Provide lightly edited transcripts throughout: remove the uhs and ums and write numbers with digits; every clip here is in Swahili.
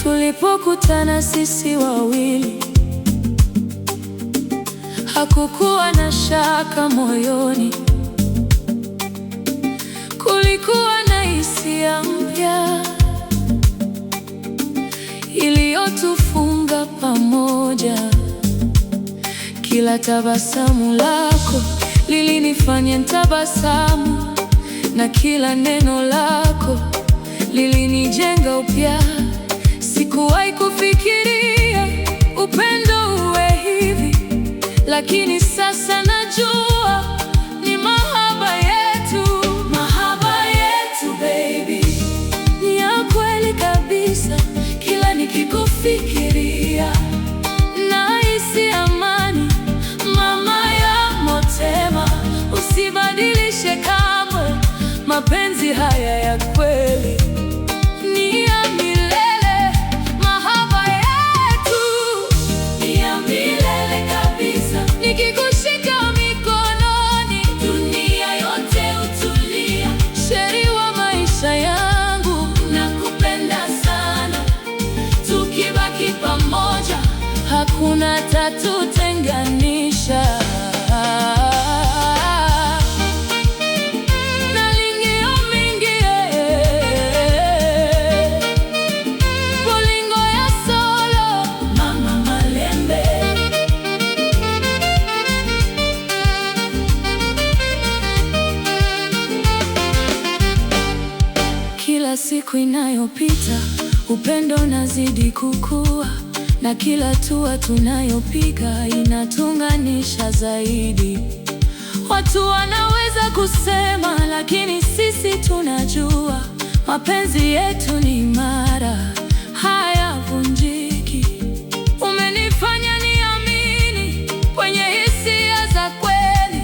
Tulipokutana sisi wawili, hakukuwa na shaka moyoni. Kulikuwa na hisia mpya iliyotufunga pamoja. Kila tabasamu lako lilinifanya nitabasamu, na kila neno lako lilinijenga upya. Sikuwahi kufikiria upendo uwe hivi, lakini sasa najua ni mahaba yetu. Mahaba yetu baby, ni ya kweli kabisa. Kila nikikufikiria nahisi amani. Mama ya motema, usibadilishe kamwe. Mapenzi haya ya kweli ni ya milele. Mahaba yetu ni ya milele kabisa. Nikikushika mikononi, dunia yote hutulia. Sheri wa maisha yangu, nakupenda sana. Tukibaki pamoja, hakuna tatutenganisha. Kila siku inayopita, upendo unazidi kukua, na kila hatua tunayopiga inatuunganisha zaidi. Watu wanaweza kusema, lakini sisi tunajua mapenzi yetu ni imara, hayavunjiki. Umenifanya niamini kwenye hisia za kweli,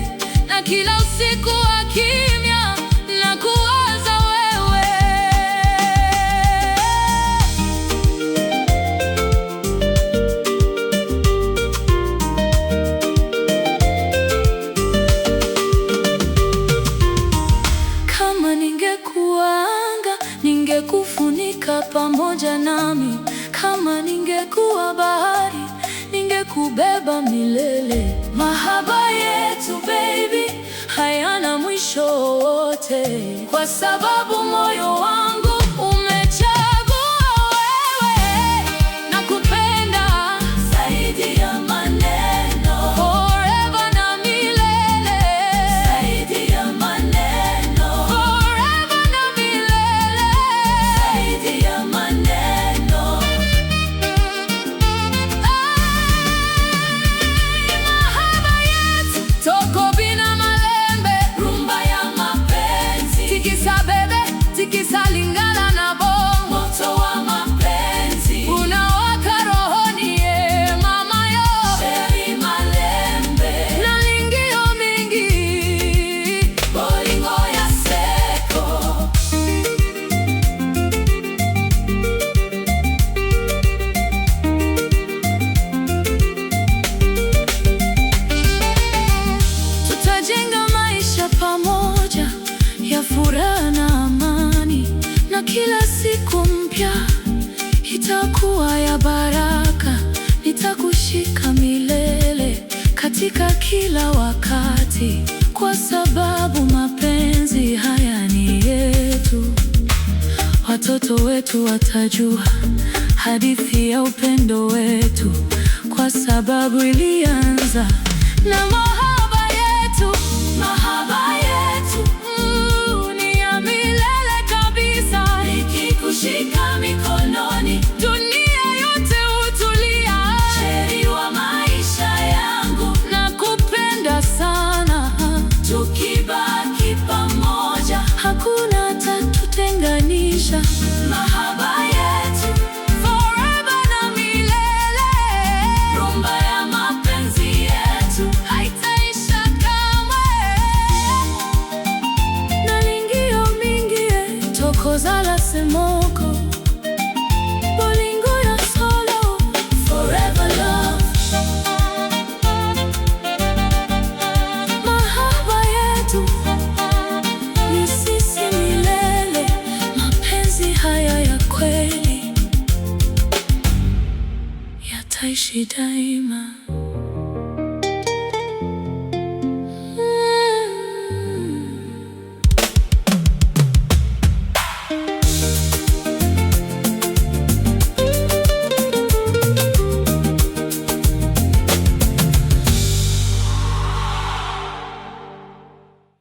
na kila usiku wa kimya na kuwaza wewe. Kama ningekuwa anga, ningekufunika pamoja nami. Kama ningekuwa bahari, ningekubeba milele. Mahaba yetu baby, hayana mwisho wote, kwa sababu moyo wangu umechagua wewe. Nakupenda zaidi ya maneno, forever na milele. Zaidi ya maneno, forever na milele. Zaidi ya maneno. Mahaba yetu, toko bina malembe, rumba ya mapenzi. Tikisa bebe, tikisa lingala na bongo. Moto wa mapenzi unawaka rohoni, mama yo. Sheri malembe na lingio mingi, bolingo ya seko. Tutajenga maisha pamoja ya furaha na amani, na kila siku mpya itakuwa ya baraka. Nitakushika milele katika kila wakati, kwa sababu mapenzi haya ni yetu. Watoto wetu watajua hadithi ya upendo wetu, kwa sababu ilianza na mahaba yetu. Semoko, Bolingo ya Solo, Forever Love. Mahaba yetu ni sisi milele, mapenzi haya ya kweli yataishi daima.